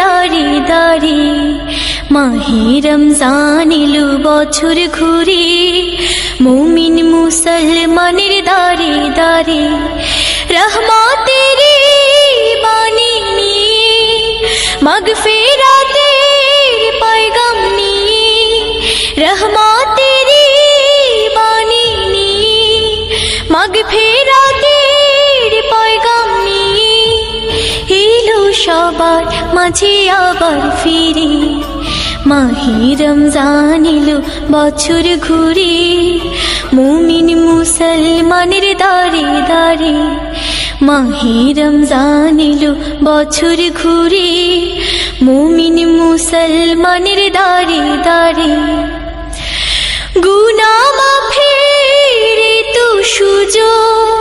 দারে দারে মাহে রমজান এলো বছর ঘুরে মুমিন মুসলমানের দারে দারে রহমতের বাণী নিয়ে মাগফিরাতের পয়গাম নিয়ে রহমতের বাণী নিয়ে মাগফিরাতের পয়গাম নিয়ে এলো সবার মাঝে আবার ফিরে মাহে রমজান এলো বছর ঘুরে মুমিন মুসলমানের দারে দারে মাহে রমজান এলো বছর ঘুরে মুমিন মুসলমানের দারে দারে গুনাহ মাফের তো সুযোগ